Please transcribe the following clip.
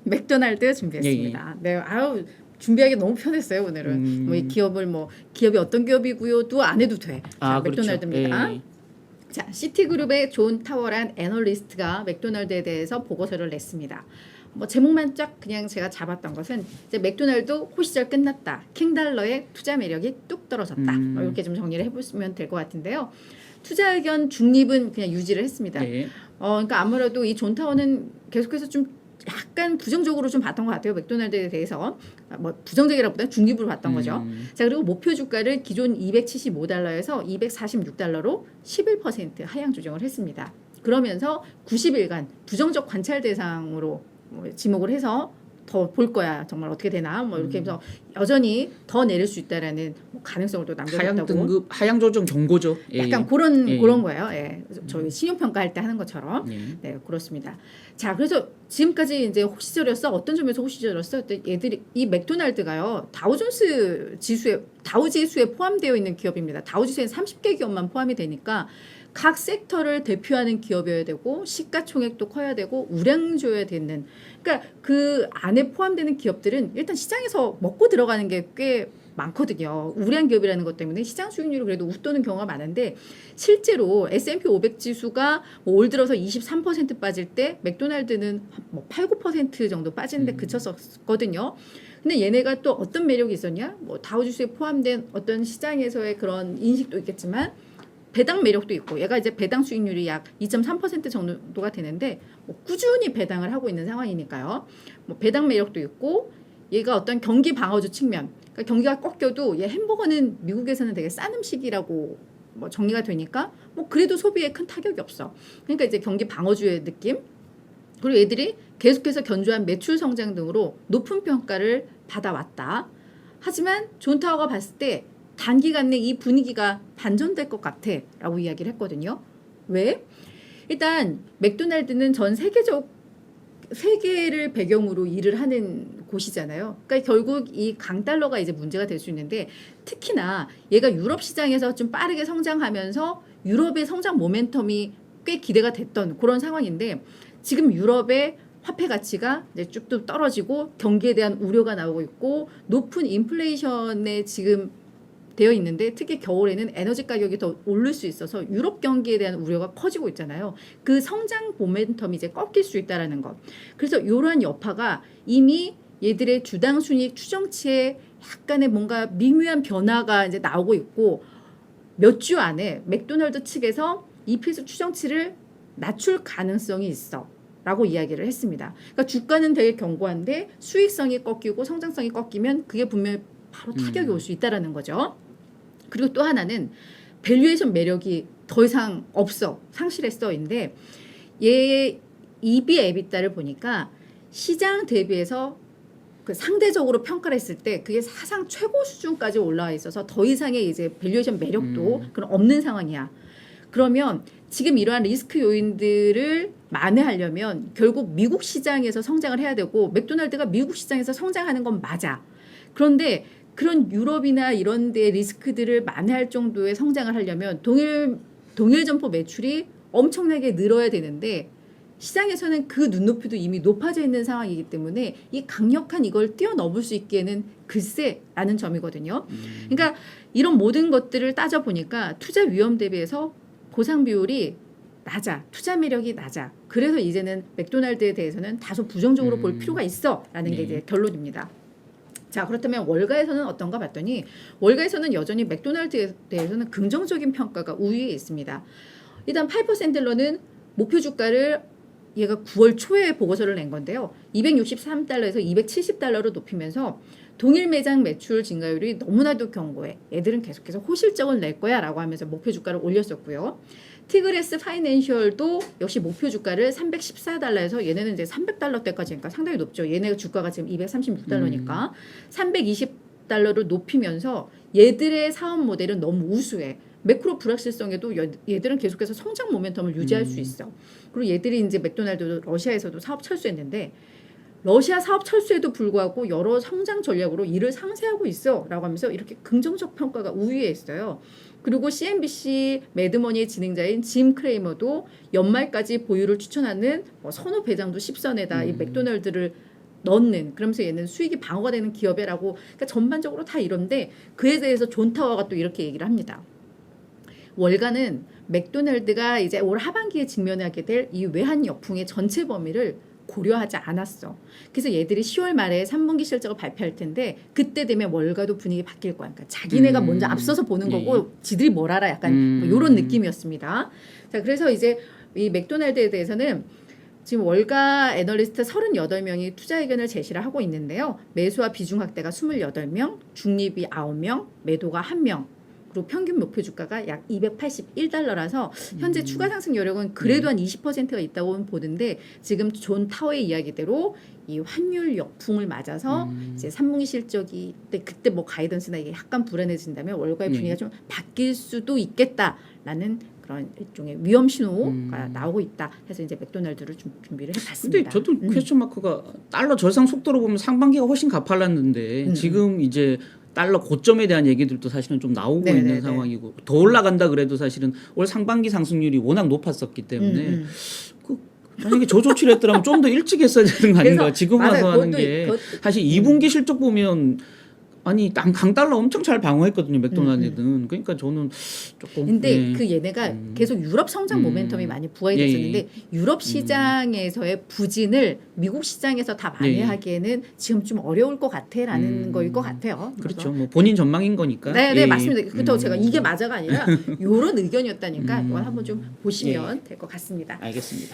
맥도날드 준비했습니다. 네, 아유 준비하기 너무 편했어요 오늘은. 뭐 이 기업이 어떤 기업이고요도 안 해도 돼. 자, 그렇죠. 맥도날드입니다. 자, 시티그룹의 존 타워란 애널리스트가 맥도날드에 대해서 보고서를 냈습니다. 뭐 제목만 쫙 그냥 제가 잡았던 것은 이제 맥도날드 호시절 끝났다. 킹달러의 투자 매력이 뚝 떨어졌다. 뭐 이렇게 좀 정리를 해보시면 될 것 같은데요. 투자 의견 중립은 그냥 유지를 했습니다. 네. 그러니까 아무래도 이 존 타워는 계속해서 좀 약간 부정적으로 좀 봤던 것 같아요. 맥도날드에 대해서. 뭐 부정적이라보다 중립으로 봤던 거죠. 자, 그리고 목표 주가를 기존 275달러에서 246달러로 11% 하향 조정을 했습니다. 그러면서 90일간 부정적 관찰 대상으로 지목을 해서 더 볼 거야. 정말 어떻게 되나 뭐 이렇게 해서 여전히 더 내릴 수 있다라는 가능성을 또 남겨뒀다고. 하향 조정 경고죠. 약간 그런 거예요. 예. 저희 신용 평가할 때 하는 것처럼. 네, 그렇습니다. 자, 그래서 지금까지 이제 호시절이었어. 어떤 점에서 호시절이었어? 얘들이 이 맥도날드가요. 다우 지수에 포함되어 있는 기업입니다. 다우 지수에 30개 기업만 포함이 되니까 각 섹터를 대표하는 기업이어야 되고 시가총액도 커야 되고 우량주여야 되는, 그러니까 그 안에 포함되는 기업들은 일단 시장에서 먹고 들어가는 게 꽤 많거든요. 우량 기업이라는 것 때문에 시장 수익률이 그래도 웃도는 경우가 많은데 실제로 S&P 500 지수가 올 들어서 23% 빠질 때 맥도날드는 뭐 8, 9% 정도 빠지는데 그쳤었거든요. 근데 얘네가 또 어떤 매력이 있었냐? 뭐 다우지수에 포함된 어떤 시장에서의 그런 인식도 있겠지만 배당 매력도 있고, 얘가 이제 배당 수익률이 약 2.3% 정도가 되는데 뭐 꾸준히 배당을 하고 있는 상황이니까요. 뭐 배당 매력도 있고, 얘가 어떤 경기 방어주 측면, 그러니까 경기가 꺾여도 얘 햄버거는 미국에서는 되게 싼 음식이라고 뭐 정리가 되니까 뭐 그래도 소비에 큰 타격이 없어. 그러니까 이제 경기 방어주의 느낌. 그리고 얘들이 계속해서 견조한 매출 성장 등으로 높은 평가를 받아왔다. 하지만 존 타워가 봤을 때 단기간 내 이 분위기가 반전될 것 같아 라고 이야기를 했거든요. 왜? 일단 맥도날드는 전 세계를 배경으로 일을 하는 곳이잖아요. 그러니까 결국 이 강달러가 이제 문제가 될 수 있는데, 특히나 얘가 유럽 시장에서 좀 빠르게 성장하면서 유럽의 성장 모멘텀이 꽤 기대가 됐던 그런 상황인데, 지금 유럽의 화폐 가치가 이제 쭉쭉 떨어지고 경기에 대한 우려가 나오고 있고 높은 인플레이션에 지금 되어 있는데, 특히 겨울에는 에너지 가격이 더 오를 수 있어서 유럽 경기에 대한 우려가 커지고 있잖아요. 그 성장 모멘텀이 이제 꺾일 수 있다라는 것. 그래서 이러한 여파가 이미 얘들의 주당 순이익 추정치에 약간의 뭔가 미묘한 변화가 이제 나오고 있고, 몇 주 안에 맥도날드 측에서 EPS 추정치를 낮출 가능성이 있어 라고 이야기를 했습니다. 그러니까 주가는 되게 견고한데 수익성이 꺾이고 성장성이 꺾이면 그게 분명히 바로 타격이 올 수 있다라는 거죠. 그리고 또 하나는 밸류에이션 매력이 더 이상 없어, 상실했어인데, 얘의 EV 에비타를 보니까 시장 대비해서 그 상대적으로 평가를 했을 때 그게 사상 최고 수준까지 올라와 있어서 더 이상의 이제 밸류에이션 매력도 그런 없는 상황이야. 그러면 지금 이러한 리스크 요인들을 만회하려면 결국 미국 시장에서 성장을 해야 되고, 맥도날드가 미국 시장에서 성장하는 건 맞아. 그런데 그런 유럽이나 이런 데 리스크들을 만회할 정도의 성장을 하려면 동일 점포 매출이 엄청나게 늘어야 되는데, 시장에서는 그 눈높이도 이미 높아져 있는 상황이기 때문에 이 강력한 이걸 뛰어넘을 수 있기에는 글쎄라는 점이거든요. 그러니까 이런 모든 것들을 따져보니까 투자 위험 대비해서 보상 비율이 낮아, 투자 매력이 낮아. 그래서 이제는 맥도날드에 대해서는 다소 부정적으로 볼 필요가 있어라는 게 이제 결론입니다. 자, 그렇다면 월가에서는 어떤가 봤더니, 월가에서는 여전히 맥도날드에 대해서는 긍정적인 평가가 우위에 있습니다. 일단 8%는 목표 주가를 얘가 9월 초에 보고서를 낸 건데요. 263달러에서 270달러로 높이면서 동일 매장 매출 증가율이 너무나도 견고해. 얘들은 계속해서 호실적을 낼 거야 라고 하면서 목표 주가를 올렸었고요. 티그레스 파이낸셜도 역시 목표 주가를 314달러에서 얘네는 이제 300달러대까지, 그러니까 상당히 높죠. 얘네 주가가 지금 236달러니까 320달러를 높이면서 얘들의 사업 모델은 너무 우수해. 매크로 불확실성에도 얘들은 계속해서 성장 모멘텀을 유지할 수 있어. 그리고 얘들이 이제 맥도날드도 러시아에서도 사업 철수했는데, 러시아 사업 철수에도 불구하고 여러 성장 전략으로 이를 상쇄하고 있어 라고 하면서 이렇게 긍정적 평가가 우위에 있어요. 그리고 CNBC 매드머니의 진행자인 짐 크레이머도 연말까지 보유를 추천하는 선호 배당도 10선에다 이 맥도날드를 넣는 그러면서 얘는 수익이 방어가 되는 기업이라고 그러니까 전반적으로 다 이런데 그에 대해서 존 타워가 또 이렇게 얘기를 합니다. 월가는 맥도날드가 이제 올 하반기에 직면하게 될 이 외환 역풍의 전체 범위를 고려하지 않았어. 그래서 얘들이 10월 말에 3분기 실적을 발표할 텐데 그때 되면 월가도 분위기 바뀔 거야. 그러니까 자기네가 먼저 앞서서 보는 거고 지들이 뭘 알아 약간 뭐 이런 느낌이었습니다. 자, 그래서 이제 이 맥도날드에 대해서는 지금 월가 애널리스트 38명이 투자 의견을 제시를 하고 있는데요. 매수와 비중 확대가 28명, 중립이 9명, 매도가 1명. 그리고 평균 목표 주가가 약 281달러라서 현재 추가 상승 여력은 그래도 한 20%가 있다고 보는데 지금 존 타워의 이야기대로 이 환율 역풍을 맞아서 이제 3분기 실적이 그때 뭐 가이던스나 이게 약간 불안해진다면 월가의 분위기가 좀 바뀔 수도 있겠다라는 그런 일종의 위험 신호가 나오고 있다. 해서 이제 맥도날드를 좀 준비를 해봤습니다. 근데 저도 퀘스천 마크가 달러 절상 속도로 보면 상반기가 훨씬 가팔랐는데 지금 이제 달러 고점에 대한 얘기들도 사실은 좀 나오고 네네네. 있는 상황이고 더 올라간다 그래도 사실은 올 상반기 상승률이 워낙 높았었기 때문에 만약에 저조치를 했더라면 좀 더 일찍 했어야 되는 거 아닌가. 지금 와서 맞아요. 하는 게 사실 2분기 실적 보면 아니 강달러 엄청 잘 방어했거든요. 맥도날드는. 그러니까 저는 조금 근데 그 얘네가 계속 유럽 성장 모멘텀이 많이 부각이 됐었는데 유럽 시장에서의 부진을 미국 시장에서 다 만회하기에는 지금 좀 어려울 것 같아라는 거일 것 같아요. 그렇죠. 뭐 본인 전망인 거니까. 네, 맞습니다. 그렇다고 제가 이게 맞아가 아니라 이런 의견이었다니까 이건 한번 좀 보시면 될 것 같습니다. 알겠습니다.